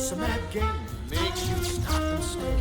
It's a mad game. Makes you stop and stare.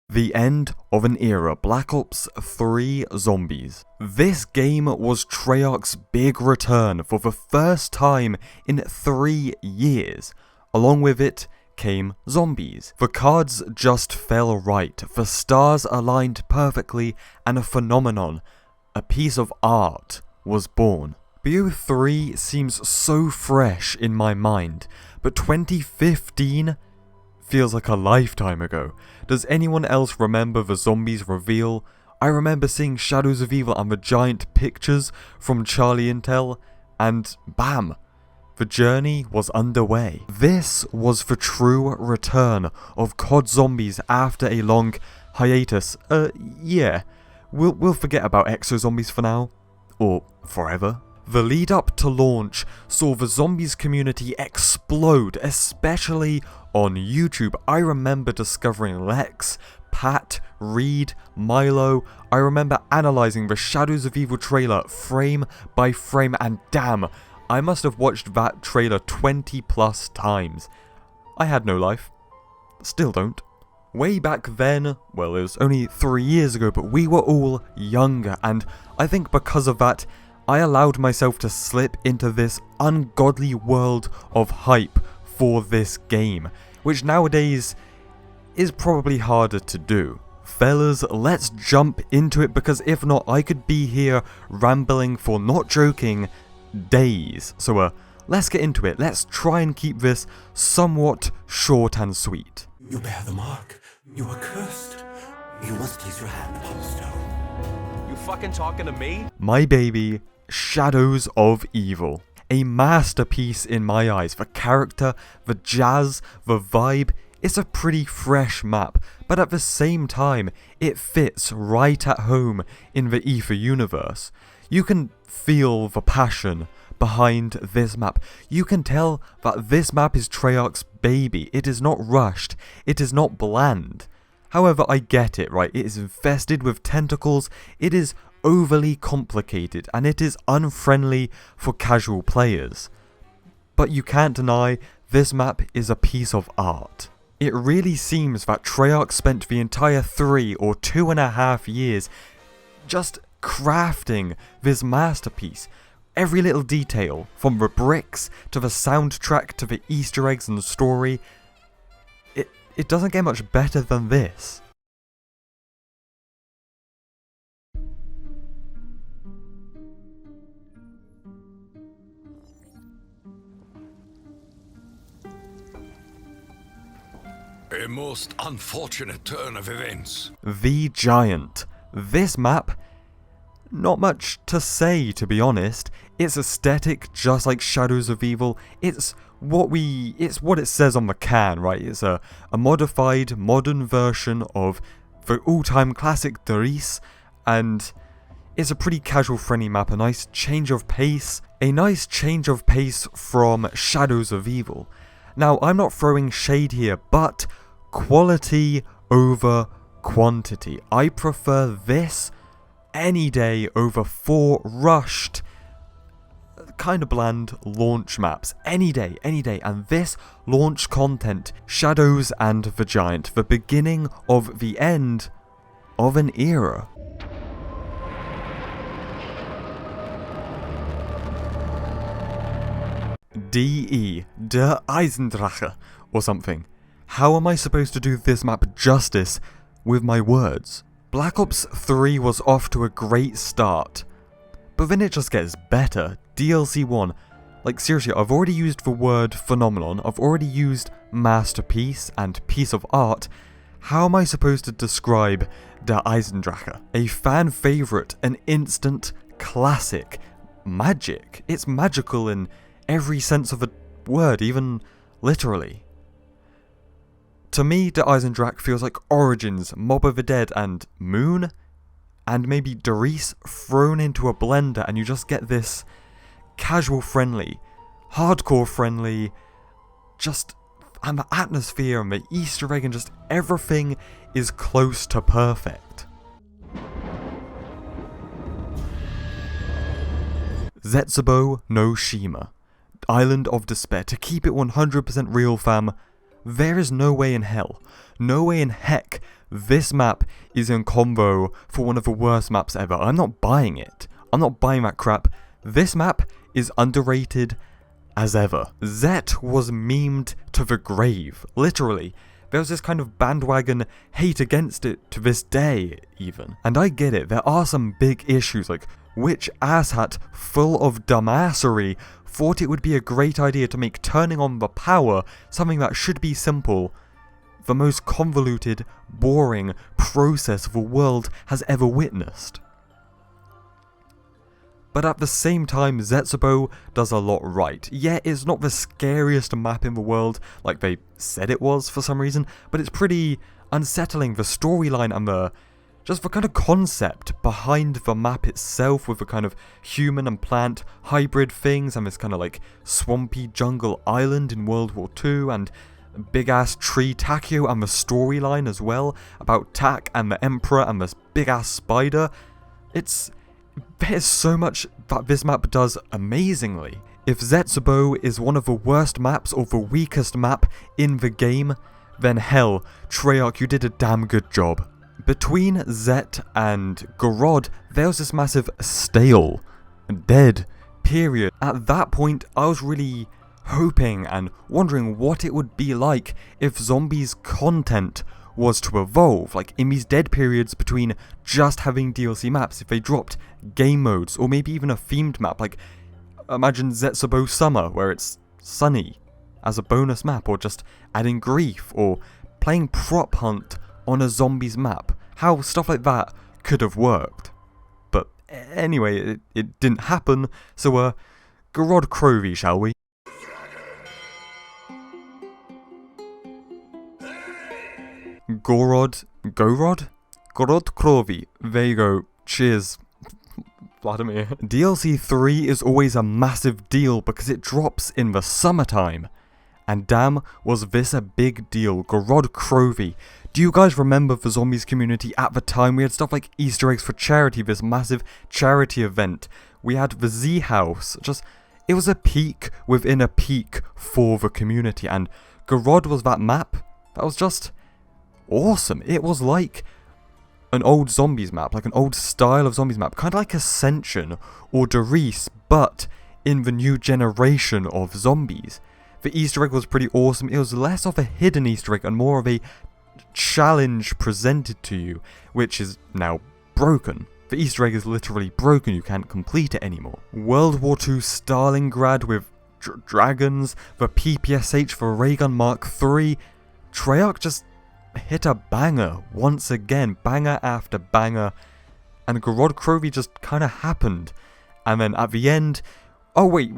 The end of an era, Black Ops 3 Zombies. This game was Treyarch's big return for the first time in 3 years. Along with it came Zombies. The cards just fell right, the stars aligned perfectly, and a phenomenon, a piece of art, was born. BO3 seems so fresh in my mind, but 2015 feels like a lifetime ago. Does anyone else remember the Zombies reveal? I remember seeing Shadows of Evil and the giant pictures from Charlie Intel, and bam! The journey was underway. This was the true return of COD Zombies after a long hiatus. Yeah. We'll forget about Exo Zombies for now. Or forever. The lead up to launch saw the Zombies community explode, especially on YouTube. I remember discovering Lex, Pat, Reed, Milo. I remember analysing the Shadows of Evil trailer frame by frame, and damn, I must have watched that trailer 20 plus times. I had no life. Still don't. Way back then, well, it was only 3 years ago, but we were all younger, and I think because of that, I allowed myself to slip into this ungodly world of hype for this game, which nowadays is probably harder to do. Fellas, let's jump into it, because if not, I could be here rambling for, not joking, days. So let's get into it. Let's try and keep this somewhat short and sweet. You bear the mark. You are cursed. You must place your hand upon the stone. You fucking talking to me? My baby, Shadows of Evil. A masterpiece in my eyes. The character, the jazz, the vibe. It's a pretty fresh map, but at the same time, it fits right at home in the Ether universe. You can feel the passion behind this map. You can tell that this map is Treyarch's baby. It is not rushed. It is not bland. However, I get it, right? It is infested with tentacles. It is overly complicated, and it is unfriendly for casual players. But you can't deny this map is a piece of art. It really seems that Treyarch spent the entire 3 or 2.5 years just crafting this masterpiece. Every little detail, from the bricks to the soundtrack to the Easter eggs and the story, it doesn't get much better than this. A most unfortunate turn of events. The Giant. This map, not much to say, to be honest. Its aesthetic, just like Shadows of Evil, it's what it says on the can, right? It's a modified, modern version of the all-time classic Doris, and it's a pretty casual, friendly map. A nice change of pace from Shadows of Evil. Now, I'm not throwing shade here, but quality over quantity. I prefer this any day over 4 rushed, kind of bland launch maps. Any day. And this launch content, Shadows and the Giant, the beginning of the end of an era. DE, Der Eisendrache, or something. How am I supposed to do this map justice with my words? Black Ops 3 was off to a great start, but then it just gets better. DLC 1, like seriously, I've already used the word phenomenon, I've already used masterpiece and piece of art. How am I supposed to describe Der Eisendrache? A fan favourite, an instant classic. Magic. It's magical in every sense of the word, even literally. To me, Der Eisendrache feels like Origins, Mob of the Dead, and Moon, and maybe Doris thrown into a blender, and you just get this casual friendly, hardcore friendly, and the atmosphere and the Easter egg and just everything is close to perfect. Zetsubo no Shima. Island of Despair. To keep it 100% real, fam, there is no way in hell, no way in heck this map is in combo for one of the worst maps ever. I'm not buying it. I'm not buying that crap. This map is underrated as ever. Zet was memed to the grave, literally. There was this kind of bandwagon hate against it to this day, even. And I get it, there are some big issues, like which asshat full of dumbassery thought it would be a great idea to make turning on the power something that should be simple. The most convoluted, boring process the world has ever witnessed. But at the same time, Zetsubou does a lot right. Yeah, it's not the scariest map in the world, like they said it was for some reason, but it's pretty unsettling, the storyline and the kind of concept behind the map itself, with the kind of human and plant hybrid things, and this kind of like swampy jungle island in World War II, and big ass tree Takeo, and the storyline as well about Tak and the Emperor and this big ass spider. There's so much that this map does amazingly. If Zetsubou is one of the worst maps or the weakest map in the game, then hell, Treyarch, you did a damn good job. Between Zet and Gorod, there was this massive stale, dead period. At that point, I was really hoping and wondering what it would be like if zombies content was to evolve, like in these dead periods between just having DLC maps, if they dropped game modes, or maybe even a themed map, like imagine Zetsubou Summer, where it's sunny as a bonus map, or just adding grief, or playing prop hunt on a zombies map. How stuff like that could have worked. But anyway, it didn't happen, so Gorod Crovy, shall we? Gorod Krovi. There you go. Cheers, Vladimir. DLC 3 is always a massive deal because it drops in the summertime. And damn, was this a big deal. Gorod Krovi. Do you guys remember the zombies community at the time? We had stuff like Easter eggs for charity, this massive charity event. We had the Z House. It was a peak within a peak for the community. And Gorod was that map that was just awesome. It was like an old zombies map, like an old style of zombies map, kind of like Ascension or Doris, but in the new generation of zombies. The Easter egg was pretty awesome. It was less of a hidden Easter egg and more of a challenge presented to you, which is now broken. The Easter egg is literally broken, you can't complete it anymore. World War II Stalingrad with dragons, the PPSH for Raygun Mark III. Treyarch just hit a banger once again, banger after banger, and Gorod Krovi just kind of happened. And then at the end, oh wait,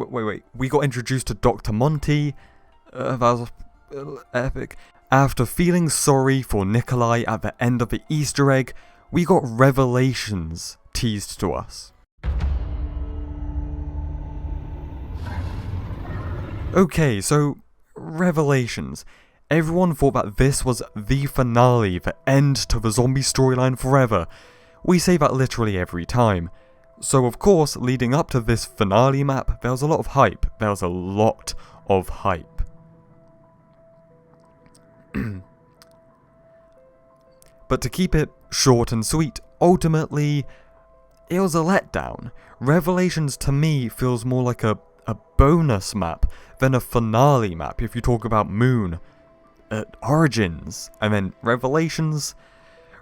we got introduced to Dr. Monty. That was epic. After feeling sorry for Nikolai at the end of the Easter egg, we got revelations teased to us. Okay, so revelations. Everyone thought that this was the finale, the end to the zombie storyline forever. We say that literally every time. So of course, leading up to this finale map, there was a lot of hype. But to keep it short and sweet, ultimately, it was a letdown. Revelations to me feels more like a bonus map than a finale map if you talk about Moon. Origins, and then Revelations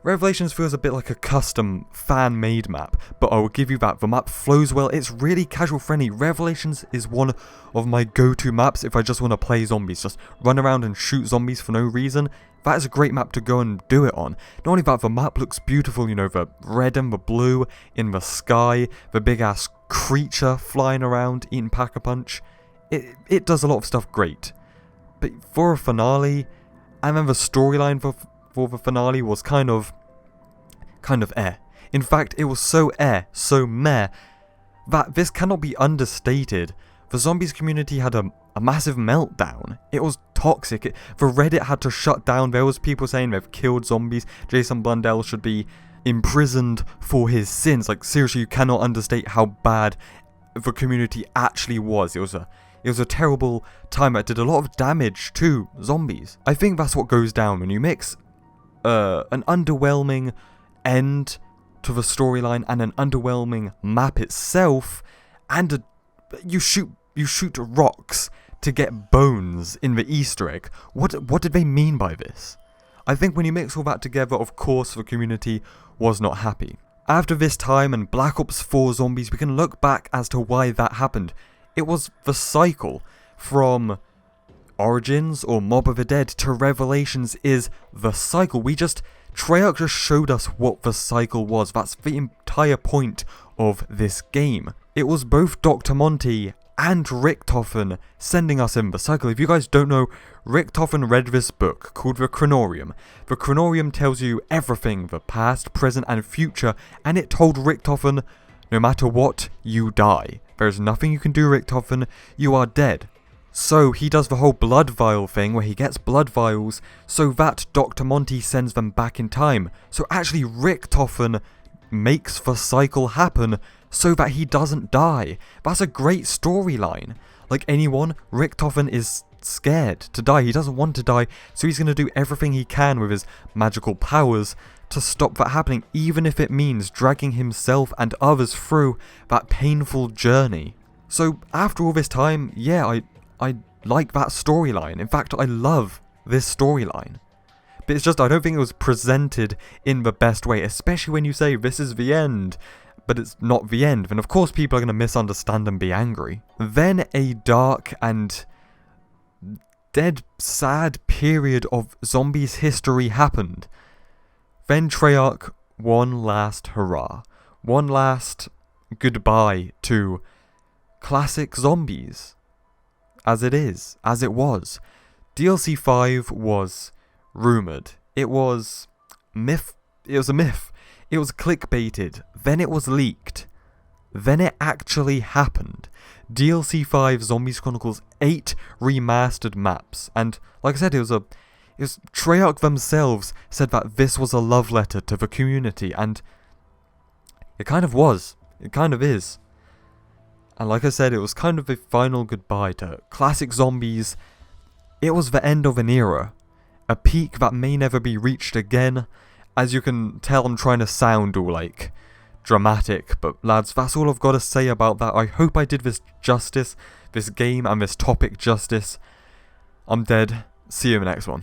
feels a bit like a custom fan-made map, but I will give you that. The map flows well, it's really casual friendly. Revelations is one of my go-to maps if I just want to play zombies, just run around and shoot zombies for no reason. That is a great map to go and do it on. Not only that, the map looks beautiful, you know, the red and the blue in the sky, the big ass creature flying around, eating Pack-a-Punch. It does a lot of stuff great. But for a finale, and then the storyline for the finale was kind of eh. In fact, it was so so meh, that this cannot be understated. The zombies community had a massive meltdown. It was toxic. The Reddit had to shut down. There was people saying they've killed zombies. Jason Blundell should be imprisoned for his sins. Like, seriously, you cannot understate how bad the community actually was. It It was a terrible time that did a lot of damage to zombies. I think that's what goes down when you mix an underwhelming end to the storyline and an underwhelming map itself, and you shoot rocks to get bones in the Easter egg. What did they mean by this? I think when you mix all that together, of course the community was not happy. After this time and Black Ops 4 Zombies, we can look back as to why that happened. It was the cycle. From Origins or Mob of the Dead to Revelations is the cycle. Treyarch just showed us what the cycle was. That's the entire point of this game. It was both Dr. Monty and Richtofen sending us in the cycle. If you guys don't know, Richtofen read this book called The Chronorium. The Chronorium tells you everything, the past, present and future, and it told Richtofen, no matter what, you die. There is nothing you can do, Richtofen, you are dead. So he does the whole blood vial thing where he gets blood vials so that Dr. Monty sends them back in time. So actually Richtofen makes the cycle happen so that he doesn't die. That's a great storyline. Like anyone, Richtofen is scared to die. He doesn't want to die, so he's going to do everything he can with his magical powers to stop that happening, even if it means dragging himself and others through that painful journey. So after all this time, yeah, I like that storyline. In fact, I love this storyline. But it's just, I don't think it was presented in the best way, especially when you say this is the end, but it's not the end. Then of course people are going to misunderstand and be angry. Then a dark and dead sad period of zombies history happened. Then Treyarch, one last hurrah. One last goodbye to classic zombies. As it is, as it was. DLC 5 was rumoured. It was a myth. It was clickbaited. Then it was leaked. Then it actually happened. DLC 5 Zombies Chronicles 8 remastered maps. And like I said, it was Treyarch themselves said that this was a love letter to the community, and it kind of was. It kind of is. And like I said, it was kind of a final goodbye to classic zombies. It was the end of an era. A peak that may never be reached again. As you can tell, I'm trying to sound all like dramatic, but lads, that's all I've got to say about that. I hope I did this justice, this game and this topic justice. I'm dead. See you in the next one.